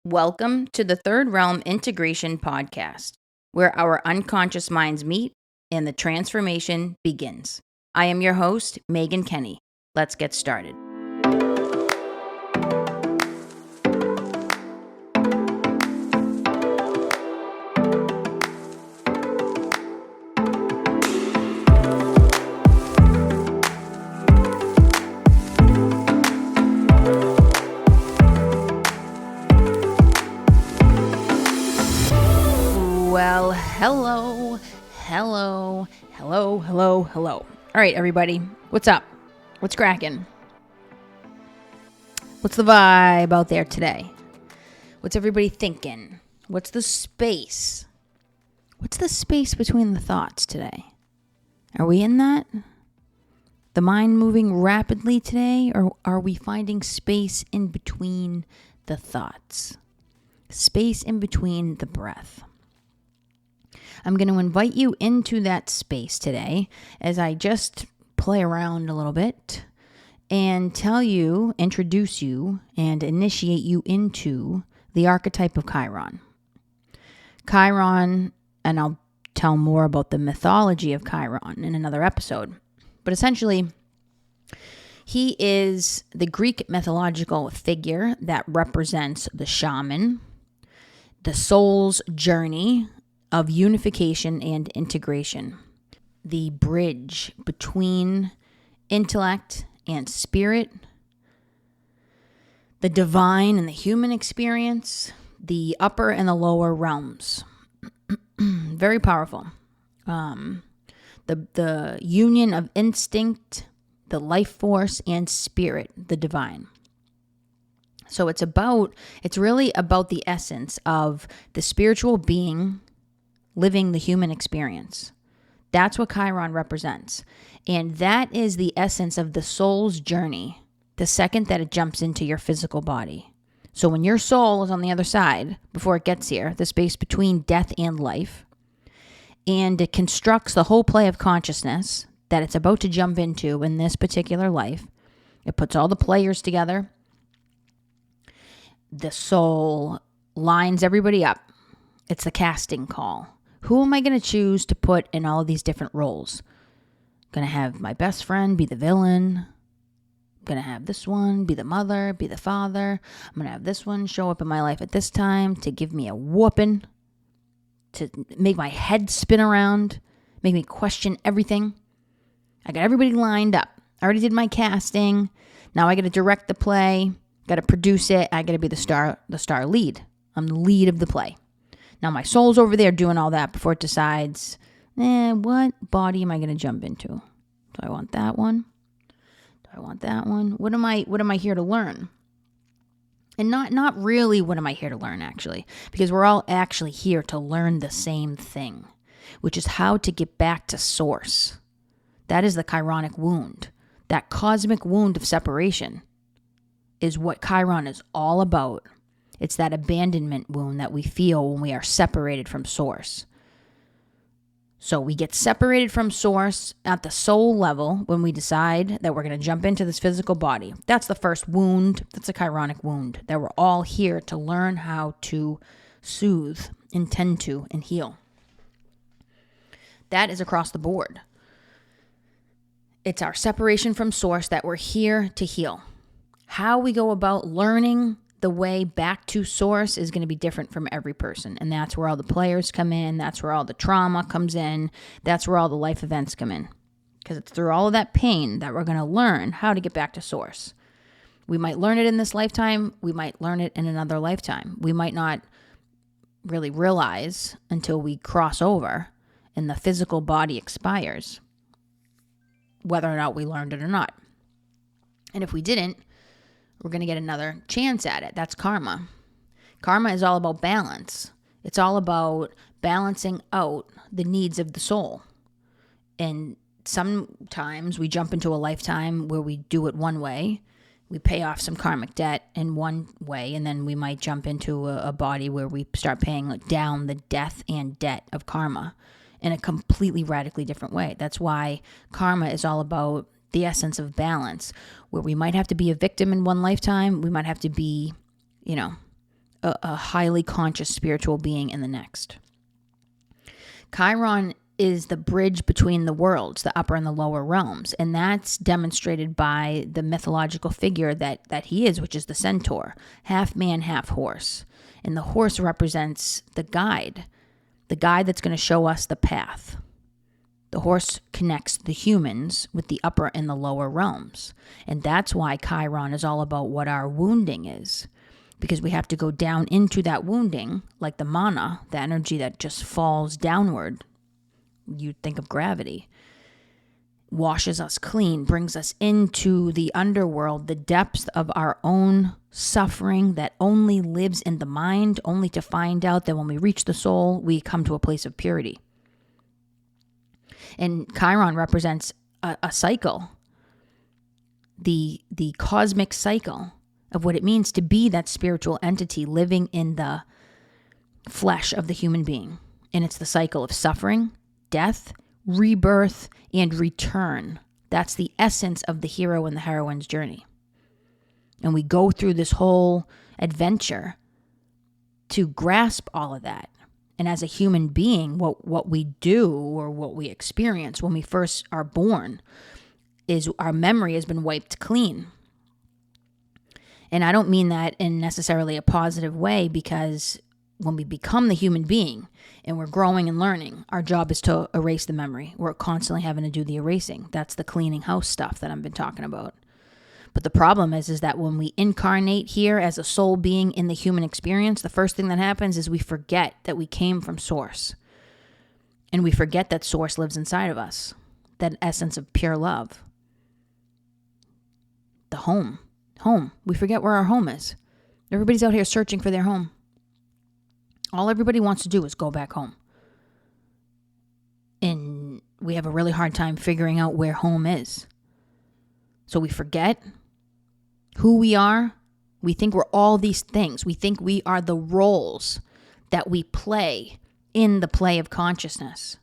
Welcome to the Third Realm Integration Podcast, where our unconscious minds meet and the transformation begins. I am your host, Maegan Kenny. Let's get started. Well, hello. All right, everybody, what's up? What's cracking? What's the vibe out there today? What's everybody thinking? What's the space? What's the space between the thoughts today? Are we in that? The mind moving rapidly today, or are we finding space in between the thoughts? Space in between the breath. I'm going to invite you into that space today as I just play around a little bit and introduce you, and initiate you into the archetype of Chiron. Chiron, and I'll tell more about the mythology of Chiron in another episode, but essentially, he is the Greek mythological figure that represents the shaman, the soul's journey of unification and integration, the bridge between intellect and spirit, the divine and the human experience, the upper and the lower realms. Very powerful. The union of instinct, the life force, and spirit, the divine. So it's really about the essence of the spiritual being living the human experience. That's what Chiron represents. And that is the essence of the soul's journey the second that it jumps into your physical body. So when your soul is on the other side, before it gets here, the space between death and life, and it constructs the whole play of consciousness that it's about to jump into in this particular life, it puts all the players together. The soul lines everybody up. It's the casting call. Who am I going to choose to put in all of these different roles? I'm going to have my best friend be the villain. I'm going to have this one be the mother, be the father. I'm going to have this one show up in my life at this time to give me a whooping, to make my head spin around, make me question everything. I got everybody lined up. I already did my casting. Now I got to direct the play, got to produce it. I got to be the star lead. I'm the lead of the play. Now my soul's over there doing all that before it decides, what body am I going to jump into? Do I want that one? Do I want that one? What am I here to learn? And not really what am I here to learn, actually, because we're all actually here to learn the same thing, which is how to get back to source. That is the Chironic wound. That cosmic wound of separation is what Chiron is all about. It's that abandonment wound that we feel when we are separated from source. So we get separated from source at the soul level when we decide that we're going to jump into this physical body. That's the first wound. That's a Chironic wound that we're all here to learn how to soothe and tend to and heal. That is across the board. It's our separation from source that we're here to heal. How we go about learning the way back to source is going to be different from every person. And that's where all the players come in. That's where all the trauma comes in. That's where all the life events come in. Because it's through all of that pain that we're going to learn how to get back to source. We might learn it in this lifetime. We might learn it in another lifetime. We might not really realize until we cross over and the physical body expires whether or not we learned it or not. And if we didn't, we're going to get another chance at it. That's karma. Karma is all about balance. It's all about balancing out the needs of the soul. And sometimes we jump into a lifetime where we do it one way. We pay off some karmic debt in one way, and then we might jump into a body where we start paying down the death and debt of karma in a completely radically different way. That's why karma is all about the essence of balance, where we might have to be a victim in one lifetime. We might have to be, a highly conscious spiritual being in the next. Chiron is the bridge between the worlds, the upper and the lower realms. And that's demonstrated by the mythological figure that he is, which is the centaur, half man, half horse. And the horse represents the guide that's going to show us the path. The horse connects the humans with the upper and the lower realms. And that's why Chiron is all about what our wounding is. Because we have to go down into that wounding, like the mana, the energy that just falls downward. You think of gravity. Washes us clean, brings us into the underworld, the depths of our own suffering that only lives in the mind, only to find out that when we reach the soul, we come to a place of purity. And Chiron represents a cycle, the cosmic cycle of what it means to be that spiritual entity living in the flesh of the human being. And it's the cycle of suffering, death, rebirth, and return. That's the essence of the hero and the heroine's journey. And we go through this whole adventure to grasp all of that. And as a human being, what we do or what we experience when we first are born is our memory has been wiped clean. And I don't mean that in necessarily a positive way, because when we become the human being and we're growing and learning, our job is to erase the memory. We're constantly having to do the erasing. That's the cleaning house stuff that I've been talking about. But the problem is that when we incarnate here as a soul being in the human experience, the first thing that happens is we forget that we came from Source. And we forget that Source lives inside of us. That essence of pure love. The home. Home. We forget where our home is. Everybody's out here searching for their home. All everybody wants to do is go back home. And we have a really hard time figuring out where home is. So we forget who we are. We think we're all these things. We think we are the roles that we play in the play of consciousness.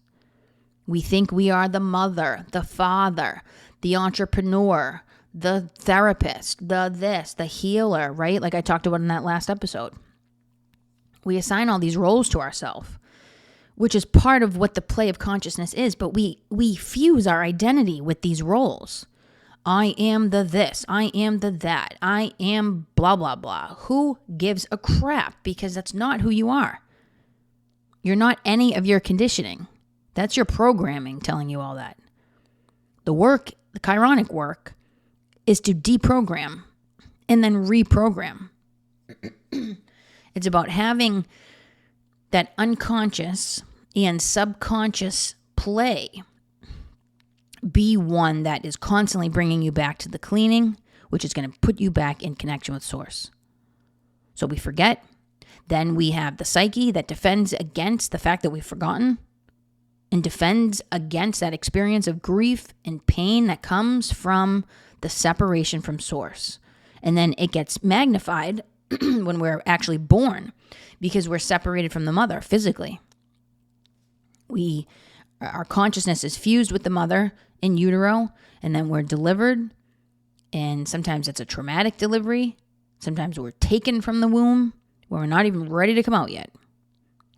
We think we are the mother, the father, the entrepreneur, the therapist, the healer, right? Like I talked about in that last episode. We assign all these roles to ourselves, which is part of what the play of consciousness is, but we fuse our identity with these roles. I am the this, I am the that, I am blah, blah, blah. Who gives a crap? Because that's not who you are. You're not any of your conditioning. That's your programming telling you all that. The work, the chironic work, is to deprogram and then reprogram. It's about having that unconscious and subconscious play be one that is constantly bringing you back to the cleaning, which is going to put you back in connection with Source. So we forget. Then we have the psyche that defends against the fact that we've forgotten and defends against that experience of grief and pain that comes from the separation from Source. And then it gets magnified when we're actually born because we're separated from the mother physically. Our consciousness is fused with the mother in utero, and then we're delivered. And sometimes it's a traumatic delivery. Sometimes we're taken from the womb where we're not even ready to come out yet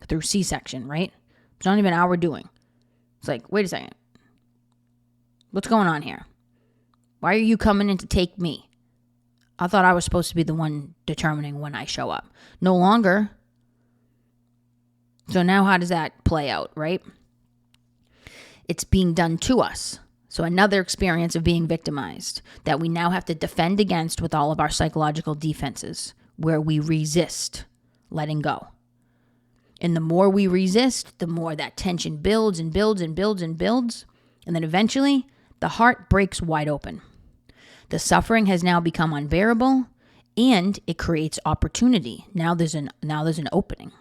through C-section, right? It's not even our doing. It's like, wait a second. What's going on here? Why are you coming in to take me? I thought I was supposed to be the one determining when I show up. No longer. So now how does that play out, right? It's being done to us. So another experience of being victimized that we now have to defend against with all of our psychological defenses, where we resist letting go. And the more we resist, the more that tension builds and builds and builds and builds. And then eventually the heart breaks wide open. The suffering has now become unbearable, and it creates opportunity. Now there's an opening.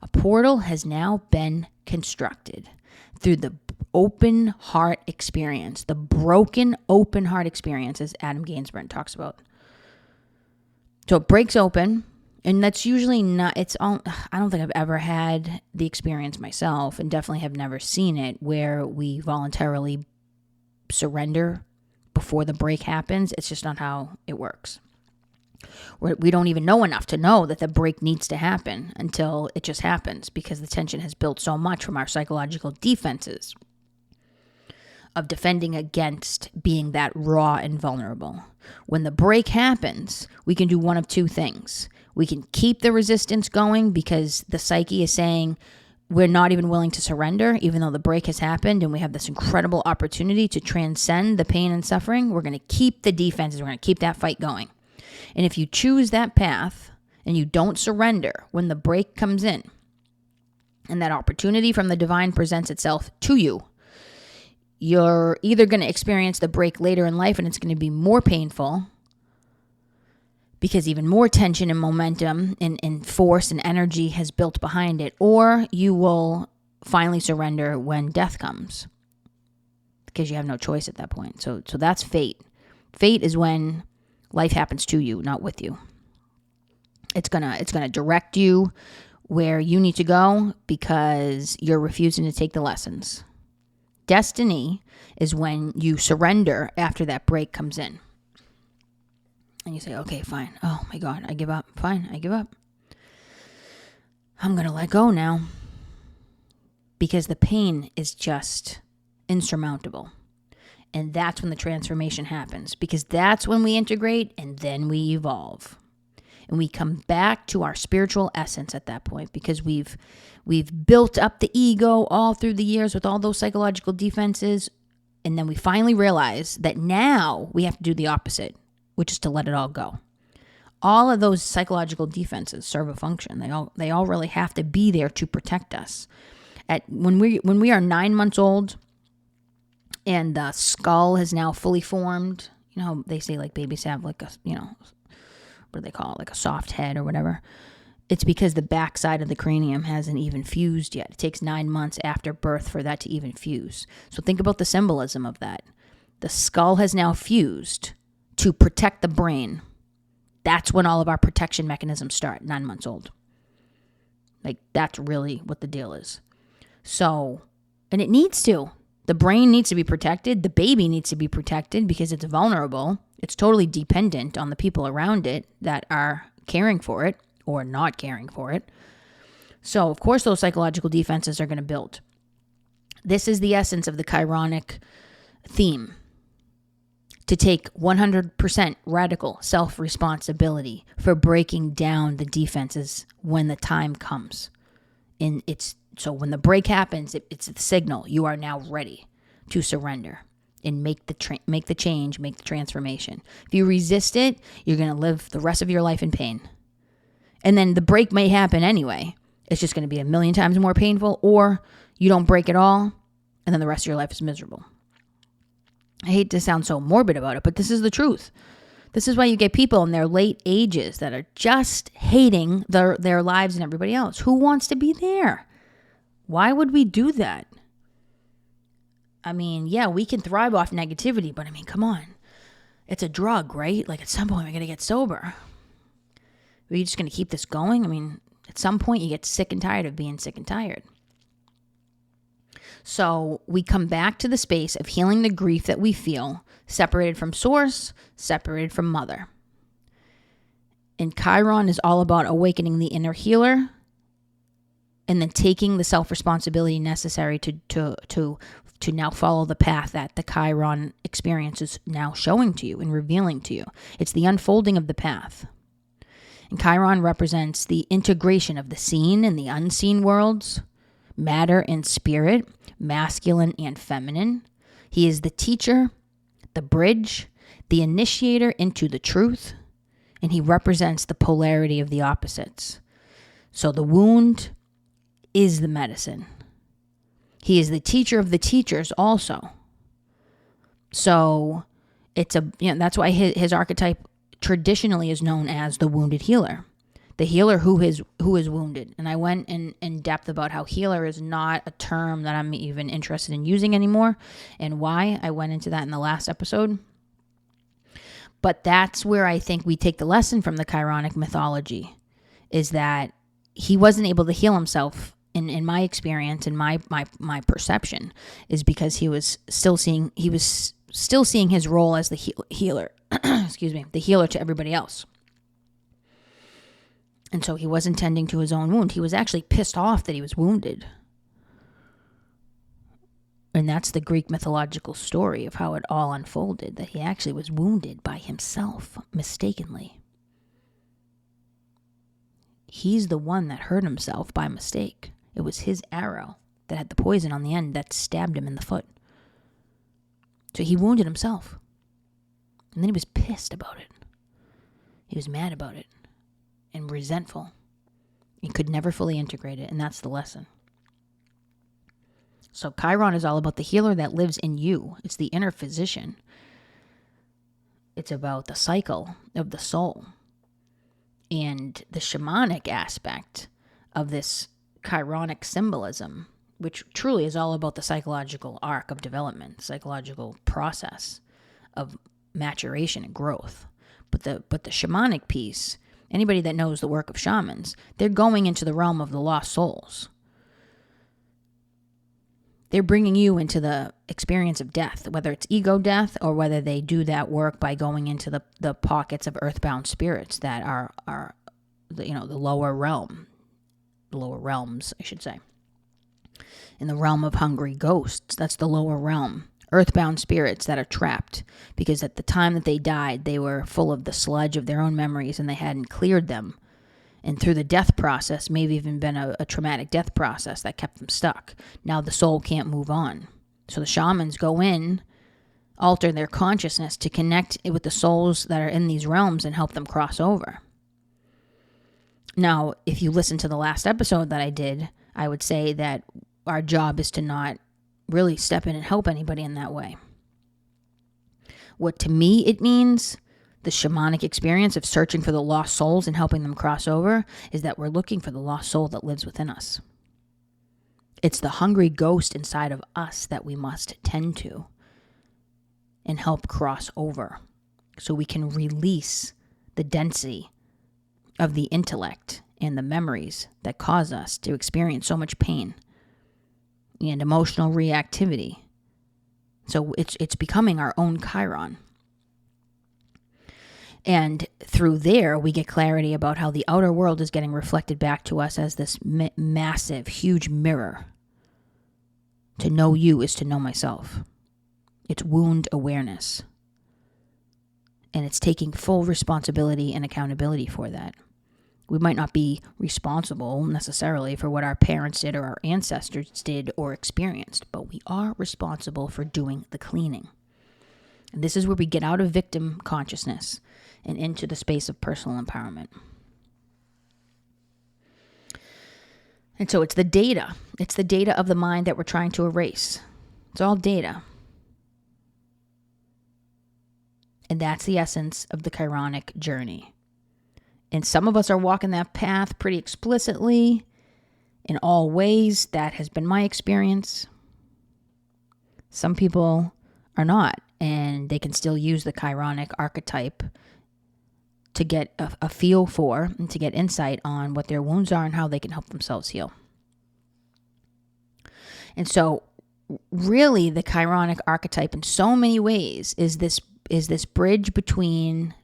A portal has now been constructed through the open heart experience, the broken open heart experience, as Adam Gainsborough talks about. So it breaks open, and that's usually not, I don't think I've ever had the experience myself, and definitely have never seen it, where we voluntarily surrender before the break happens. It's just not how it works. We don't even know enough to know that the break needs to happen until it just happens, because the tension has built so much from our psychological defenses of defending against being that raw and vulnerable. When the break happens, we can do one of two things. We can keep the resistance going because the psyche is saying we're not even willing to surrender, even though the break has happened and we have this incredible opportunity to transcend the pain and suffering. We're going to keep the defenses. We're going to keep that fight going. And if you choose that path and you don't surrender when the break comes in and that opportunity from the divine presents itself to you, you're either going to experience the break later in life and it's going to be more painful because even more tension and momentum and force and energy has built behind it, or you will finally surrender when death comes because you have no choice at that point. So that's fate. Fate is when life happens to you, not with you. It's gonna direct you where you need to go because you're refusing to take the lessons. Destiny is when you surrender after that break comes in. And you say, okay, fine. Oh my God, I give up. Fine, I give up. I'm going to let go now. Because the pain is just insurmountable. And that's when the transformation happens. Because that's when we integrate and then we evolve. And we come back to our spiritual essence at that point. Because we've built up the ego all through the years with all those psychological defenses. And then we finally realize that now we have to do the opposite, which is to let it all go. All of those psychological defenses serve a function. They all really have to be there to protect us. When we are 9 months old and the skull has now fully formed, you know, they say like babies have like a, you know, what do they call it? Like a soft head or whatever. It's because the backside of the cranium hasn't even fused yet. It takes 9 months after birth for that to even fuse. So think about the symbolism of that. The skull has now fused to protect the brain. That's when all of our protection mechanisms start, 9 months old. Like, that's really what the deal is. So, and it needs to. The brain needs to be protected. The baby needs to be protected because it's vulnerable. It's totally dependent on the people around it that are caring for it or not caring for it. So, of course, those psychological defenses are going to build. This is the essence of the Chironic theme. To take 100% radical self-responsibility for breaking down the defenses when the time comes. And so when the break happens, it's the signal. You are now ready to surrender and make the change, make the transformation. If you resist it, you're going to live the rest of your life in pain. And then the break may happen anyway. It's just going to be a million times more painful, or you don't break at all, and then the rest of your life is miserable. I hate to sound so morbid about it, but this is the truth. This is why you get people in their late ages that are just hating their lives and everybody else. Who wants to be there? Why would we do that? I mean, yeah, we can thrive off negativity, but I mean, come on. It's a drug, right? Like at some point, we're going to get sober. Are you just going to keep this going? I mean, at some point, you get sick and tired of being sick and tired. So we come back to the space of healing the grief that we feel, separated from source, separated from mother. And Chiron is all about awakening the inner healer and then taking the self-responsibility necessary to now follow the path that the Chiron experience is now showing to you and revealing to you. It's the unfolding of the path. And Chiron represents the integration of the seen and the unseen worlds, matter and spirit, masculine and feminine. He is the teacher, the bridge, the initiator into the truth, and he represents the polarity of the opposites. So the wound is the medicine. He is the teacher of the teachers also. So that's why his archetype traditionally is known as the wounded healer. The healer who is wounded. And I went in depth about how healer is not a term that I'm even interested in using anymore and why. I went into that in the last episode. But that's where I think we take the lesson from the Chironic mythology, is that he wasn't able to heal himself in my experience and my perception, is because he was still seeing his role as the healer, excuse me, the healer to everybody else. And so he wasn't tending to his own wound. He was actually pissed off that he was wounded. And that's the Greek mythological story of how it all unfolded, that he actually was wounded by himself, mistakenly. He's the one that hurt himself by mistake. It was his arrow that had the poison on the end that stabbed him in the foot. So he wounded himself. And then he was pissed about it. He was mad about it and resentful. He could never fully integrate it, and that's the lesson. So Chiron is all about the healer that lives in you. It's the inner physician. It's about the cycle of the soul. And the shamanic aspect of this Chironic symbolism, which truly is all about the psychological arc of development, psychological process of maturation and growth. But the shamanic piece, anybody that knows the work of shamans, they're going into the realm of the lost souls. They're bringing you into the experience of death, whether it's ego death or whether they do that work by going into the pockets of earthbound spirits that are the lower realm, the lower realms, I should say. In the realm of hungry ghosts, that's the lower realm. Earthbound spirits that are trapped because at the time that they died, they were full of the sludge of their own memories and they hadn't cleared them. And through the death process, maybe even been a traumatic death process that kept them stuck. Now the soul can't move on. So the shamans go in, alter their consciousness to connect it with the souls that are in these realms and help them cross over. Now, if you listen to the last episode that I did, I would say that our job is to not really step in and help anybody in that way. What to me it means, the shamanic experience of searching for the lost souls and helping them cross over, is that we're looking for the lost soul that lives within us. It's the hungry ghost inside of us that we must tend to and help cross over so we can release the density of the intellect and the memories that cause us to experience so much pain and emotional reactivity. So it's becoming our own Chiron. And through there, we get clarity about how the outer world is getting reflected back to us as this massive, huge mirror. To know you is to know myself. It's wound awareness. And it's taking full responsibility and accountability for that. We might not be responsible necessarily for what our parents did or our ancestors did or experienced, but we are responsible for doing the cleaning. And this is where we get out of victim consciousness and into the space of personal empowerment. And so it's the data. It's the data of the mind that we're trying to erase. It's all data. And that's the essence of the Chironic journey. And some of us are walking that path pretty explicitly in all ways. That has been my experience. Some people are not, and they can still use the Chironic archetype to get a feel for and to get insight on what their wounds are and how they can help themselves heal. And so really the Chironic archetype in so many ways is this bridge between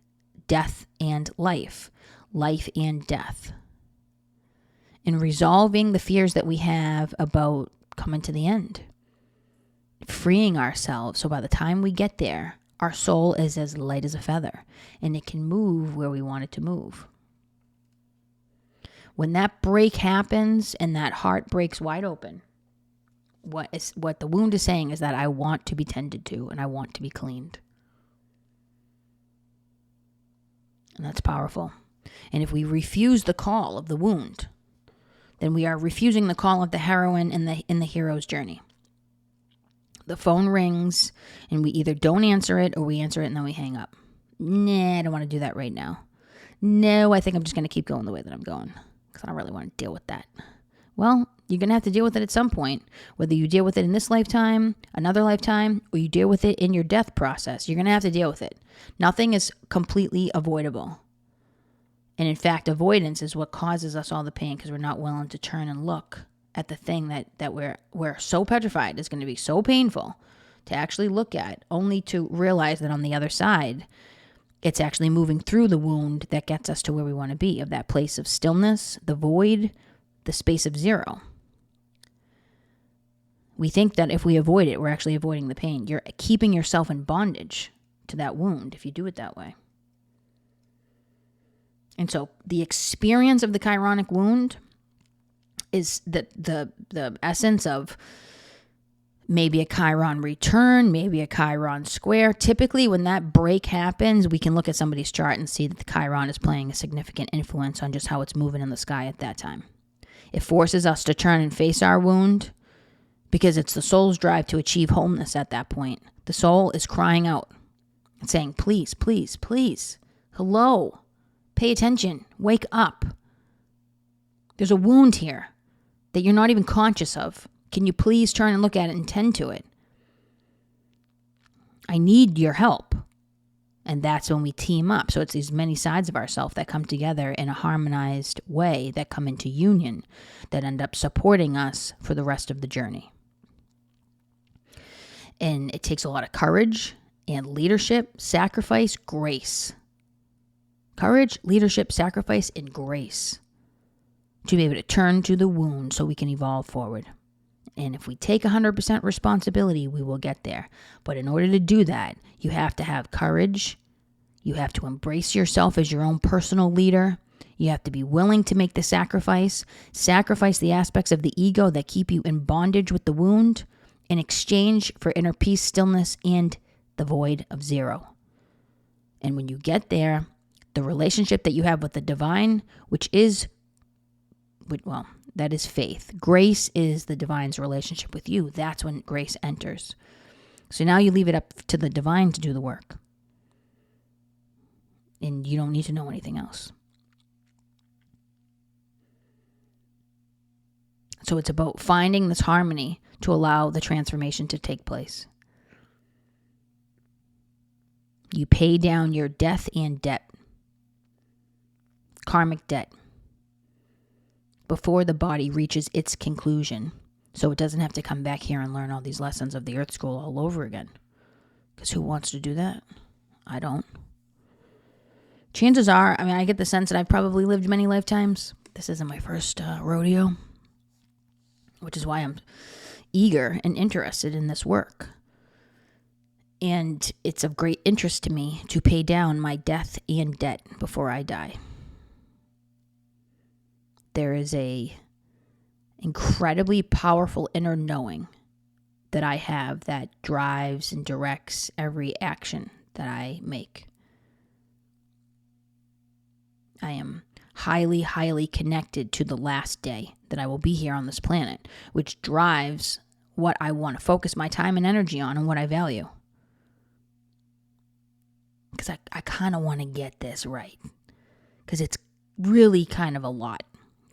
death and life and death. In resolving the fears that we have about coming to the end. Freeing ourselves so by the time we get there, our soul is as light as a feather, and it can move where we want it to move. When that break happens and that heart breaks wide open, what the wound is saying is that I want to be tended to and I want to be cleaned. And that's powerful. And if we refuse the call of the wound, then we are refusing the call of the heroine in the hero's journey. The phone rings, and we either don't answer it or we answer it and then we hang up. Nah, I don't want to do that right now. No, I think I'm just going to keep going the way that I'm going because I don't really want to deal with that. Well, you're going to have to deal with it at some point. Whether you deal with it in this lifetime, another lifetime, or you deal with it in your death process, you're going to have to deal with it. Nothing is completely avoidable. And in fact, avoidance is what causes us all the pain because we're not willing to turn and look at the thing that we're so petrified is going to be so painful to actually look at, only to realize that on the other side, It's actually moving through the wound that gets us to where we want to be, of that place of stillness, the void, the space of zero. We think that if we avoid it, we're actually avoiding the pain. You're keeping yourself in bondage to that wound if you do it that way. And so the experience of the chironic wound is the essence of maybe a Chiron return, maybe a Chiron square. Typically, when that break happens, we can look at somebody's chart and see that the Chiron is playing a significant influence on just how it's moving in the sky at that time. It forces us to turn and face our wound because it's the soul's drive to achieve wholeness at that point. The soul is crying out and saying, please, please, please, hello, pay attention, wake up. There's a wound here that you're not even conscious of. Can you please turn and look at it and tend to it? I need your help. And that's when we team up. So it's these many sides of ourselves that come together in a harmonized way, that come into union, that end up supporting us for the rest of the journey. And it takes a lot of courage and leadership, sacrifice, grace. Courage, leadership, sacrifice, and grace to be able to turn to the wound so we can evolve forward. And if we take 100% responsibility, we will get there. But in order to do that, you have to have courage. You have to embrace yourself as your own personal leader. You have to be willing to make the sacrifice the aspects of the ego that keep you in bondage with the wound in exchange for inner peace, stillness, and the void of zero. And when you get there, the relationship that you have with the divine, which is, well, that is faith. Grace is the divine's relationship with you. That's when grace enters. So now you leave it up to the divine to do the work. And you don't need to know anything else. So it's about finding this harmony to allow the transformation to take place. You pay down your death and debt. Karmic debt. Before the body reaches its conclusion. So it doesn't have to come back here and learn all these lessons of the Earth School all over again. Because who wants to do that? I don't. Chances are, I get the sense that I've probably lived many lifetimes. This isn't my first rodeo. Which is why I'm eager and interested in this work. And it's of great interest to me to pay down my death and debt before I die. There is a incredibly powerful inner knowing that I have that drives and directs every action that I make. I am highly, highly connected to the last day that I will be here on this planet, which drives what I want to focus my time and energy on and what I value. Because I kind of want to get this right. Because it's really kind of a lot,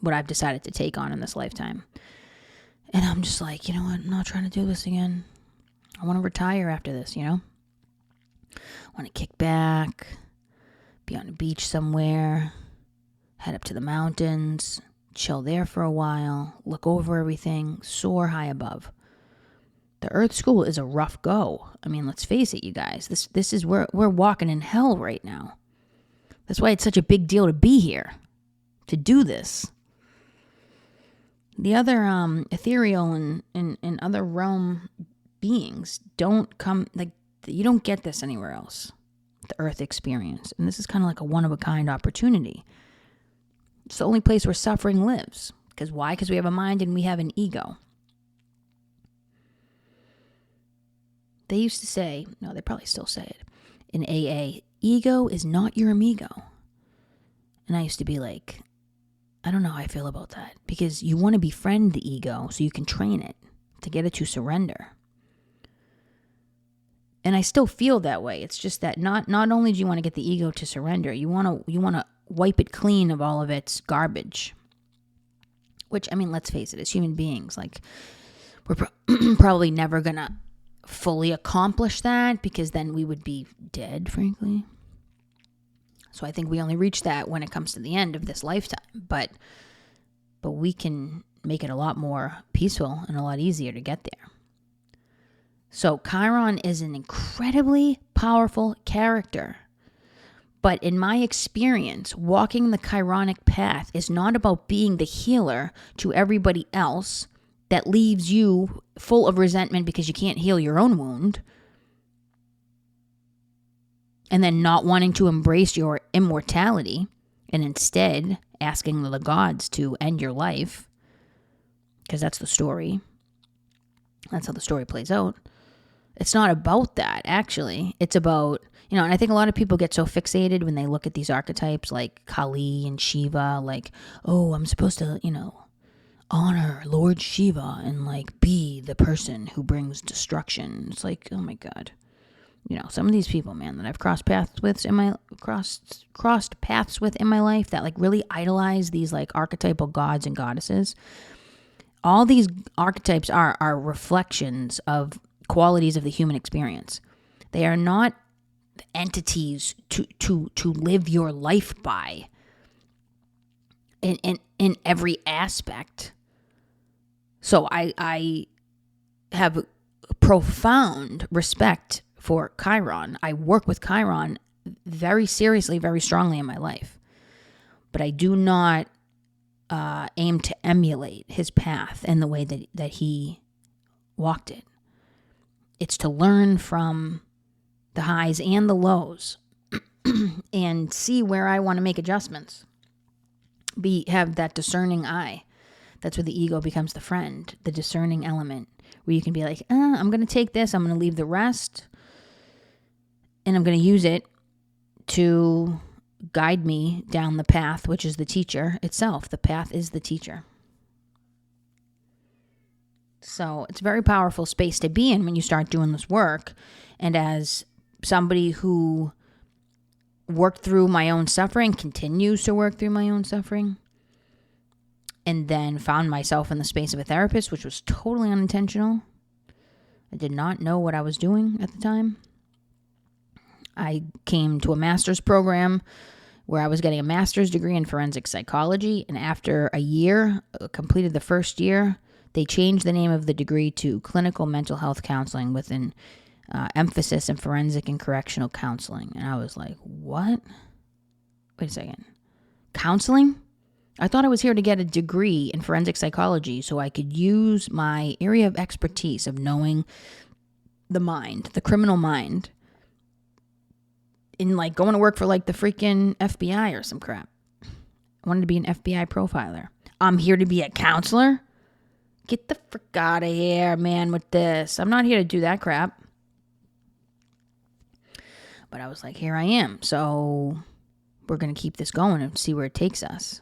what I've decided to take on in this lifetime. And I'm just like, you know what? I'm not trying to do this again. I want to retire after this, you know? I want to kick back, be on a beach somewhere, head up to the mountains, chill there for a while, look over everything, soar high above. The Earth School is a rough go. Let's face it, you guys. This is where we're walking in hell right now. That's why it's such a big deal to be here, to do this. The other ethereal and other realm beings don't come, like, you don't get this anywhere else, the Earth experience. And this is kind of like a one-of-a-kind opportunity. It's the only place where suffering lives. Because why? Because we have a mind and we have an ego. They used to say, no, they probably still say it, in AA, ego is not your amigo. And I used to be like, I don't know how I feel about that. Because you want to befriend the ego so you can train it to get it to surrender. And I still feel that way. It's just that not only do you want to get the ego to surrender, you want to wipe it clean of all of its garbage. Which, let's face it, as human beings, like, we're probably never going to fully accomplish that, because then we would be dead, frankly. So I think we only reach that when it comes to the end of this lifetime. But we can make it a lot more peaceful and a lot easier to get there. So Chiron is an incredibly powerful character. But in my experience, walking the Chironic path is not about being the healer to everybody else that leaves you full of resentment because you can't heal your own wound, and then not wanting to embrace your immortality and instead asking the gods to end your life, because that's the story. That's how the story plays out. It's not about that, actually. It's about, and I think a lot of people get so fixated when they look at these archetypes like Kali and Shiva, like, oh, I'm supposed to, honor Lord Shiva and like be the person who brings destruction. It's like, oh my God. Some of these people, man, that I've crossed paths with in my life that like really idolize these like archetypal gods and goddesses. All these archetypes are reflections of qualities of the human experience. They are not entities to live your life by in every aspect. So I have profound respect for Chiron. I work with Chiron very seriously, very strongly in my life. But I do not aim to emulate his path in the way that he walked it. It's to learn from the highs and the lows and see where I want to make adjustments. Have that discerning eye. That's where the ego becomes the friend, the discerning element, where you can be like, I'm going to take this, I'm going to leave the rest, and I'm going to use it to guide me down the path, which is the teacher itself. The path is the teacher. So it's a very powerful space to be in when you start doing this work. And as somebody who worked through my own suffering, continues to work through my own suffering, and then found myself in the space of a therapist, which was totally unintentional. I did not know what I was doing at the time. I came to a master's program where I was getting a master's degree in forensic psychology, and after a year, completed the first year, they changed the name of the degree to clinical mental health counseling with an emphasis in forensic and correctional counseling. And I was like, what? Wait a second. Counseling? I thought I was here to get a degree in forensic psychology so I could use my area of expertise of knowing the mind, the criminal mind, in like going to work for like the freaking FBI or some crap. I wanted to be an FBI profiler. I'm here to be a counselor? Get the frick out of here, man, with this. I'm not here to do that crap. But I was like, here I am. So we're going to keep this going and see where it takes us.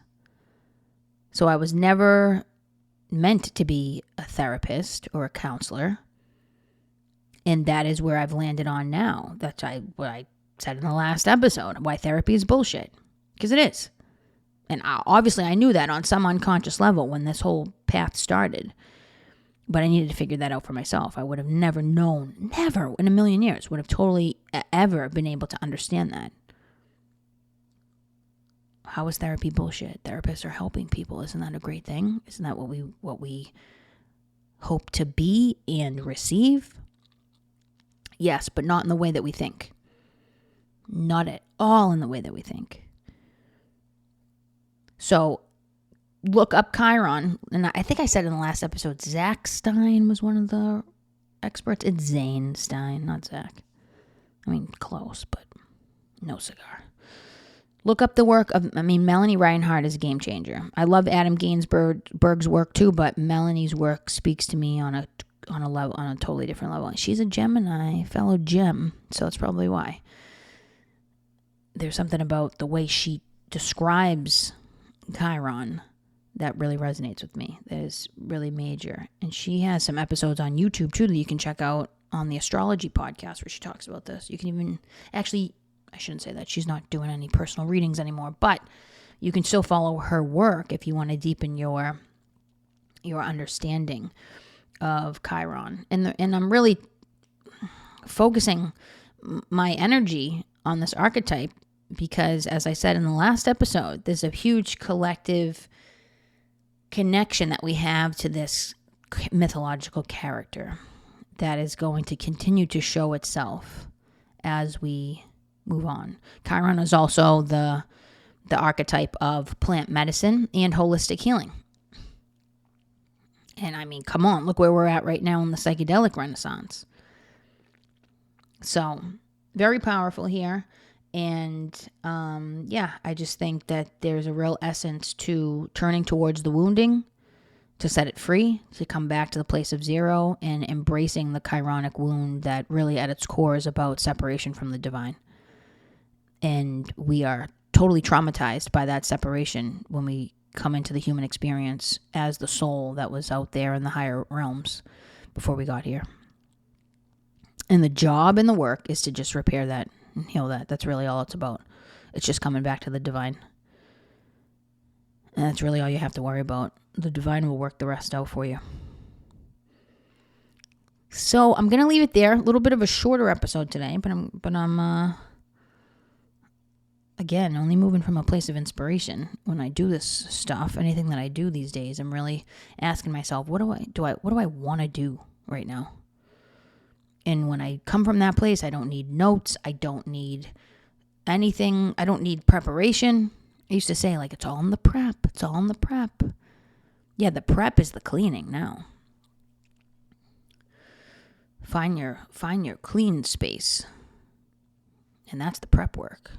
So I was never meant to be a therapist or a counselor. And that is where I've landed on now. That's what I said in the last episode, why therapy is bullshit. Because it is. And obviously I knew that on some unconscious level when this whole path started. But I needed to figure that out for myself. I would have never known, never in a million years, would have totally ever been able to understand that. How is therapy bullshit? Therapists are helping people. Isn't that a great thing? Isn't that what we hope to be and receive? Yes, but not in the way that we think. Not at all in the way that we think. So look up Chiron. And I think I said in the last episode, Zach Stein was one of the experts. It's Zane Stein, not Zach. I mean, close, but no cigar. Look up the work of, Melanie Reinhardt is a game changer. I love Adam Gainsbourg's work too, but Melanie's work speaks to me on a totally different level. She's a Gemini, fellow Gem, so that's probably why. There's something about the way she describes Chiron that really resonates with me. That is really major. And she has some episodes on YouTube too that you can check out on the astrology podcast where she talks about this. You can even, actually, I shouldn't say that. She's not doing any personal readings anymore, but you can still follow her work if you want to deepen your understanding of Chiron. And I'm really focusing my energy on this archetype because, as I said in the last episode, there's a huge collective connection that we have to this mythological character that is going to continue to show itself as we move on. Chiron is also the archetype of plant medicine and holistic healing. And I mean, come on, look where we're at right now in the psychedelic renaissance. So, very powerful here. And I just think that there's a real essence to turning towards the wounding, to set it free, to come back to the place of zero, and embracing the chironic wound that really at its core is about separation from the divine. And we are totally traumatized by that separation when we come into the human experience as the soul that was out there in the higher realms before we got here. And the job and the work is to just repair that and heal that. That's really all it's about. It's just coming back to the divine. And that's really all you have to worry about. The divine will work the rest out for you. So I'm going to leave it there. A little bit of a shorter episode today, but I'm again, only moving from a place of inspiration. When I do this stuff, anything that I do these days, I'm really asking myself, what do I want to do right now? And when I come from that place, I don't need notes. I don't need anything. I don't need preparation. I used to say, like, it's all in the prep. It's all in the prep. Yeah, the prep is the cleaning now. Find your clean space. And that's the prep work.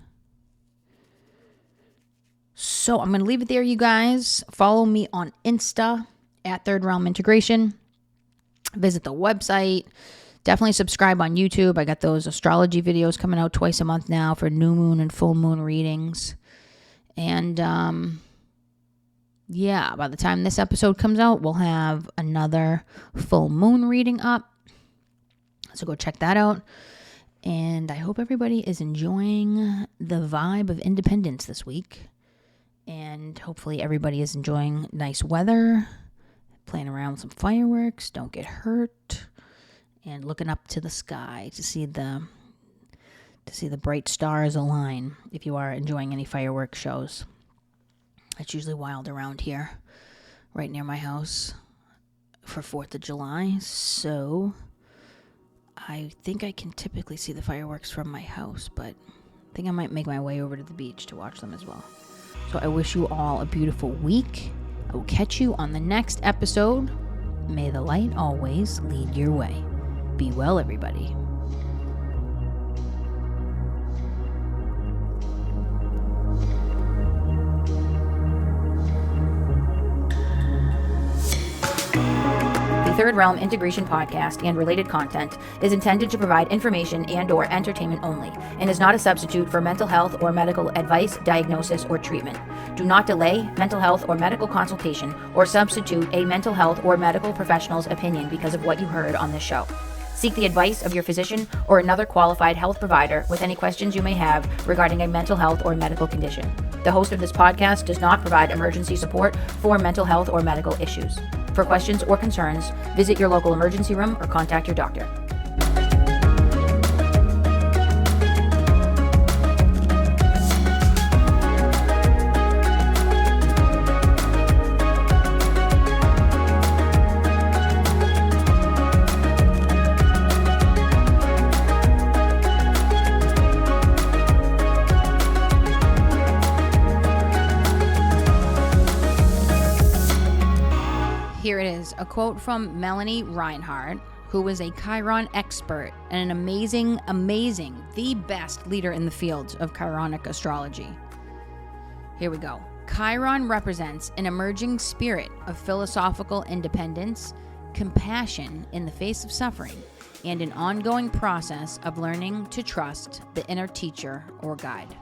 So I'm going to leave it there, you guys. Follow me on Insta at Third Realm Integration. Visit the website. Definitely subscribe on YouTube. I got those astrology videos coming out twice a month now for new moon and full moon readings. And by the time this episode comes out, we'll have another full moon reading up. So go check that out. And I hope everybody is enjoying the vibe of independence this week. And hopefully everybody is enjoying nice weather, playing around with some fireworks, don't get hurt, and looking up to the sky to see the bright stars align if you are enjoying any fireworks shows. It's usually wild around here, right near my house for 4th of July. So I think I can typically see the fireworks from my house, but I think I might make my way over to the beach to watch them as well. So I wish you all a beautiful week. I will catch you on the next episode. May the light always lead your way. Be well, everybody. Third Realm Integration Podcast and related content is intended to provide information and/or entertainment only and is not a substitute for mental health or medical advice, diagnosis, or treatment. Do not delay mental health or medical consultation or substitute a mental health or medical professional's opinion because of what you heard on this show. Seek the advice of your physician or another qualified health provider with any questions you may have regarding a mental health or medical condition. The host of this podcast does not provide emergency support for mental health or medical issues. For questions or concerns, visit your local emergency room or contact your doctor. Here it is, a quote from Melanie Reinhardt, who is a Chiron expert and an amazing, the best leader in the field of Chironic astrology. Here we go. Chiron represents an emerging spirit of philosophical independence, compassion in the face of suffering, and an ongoing process of learning to trust the inner teacher or guide.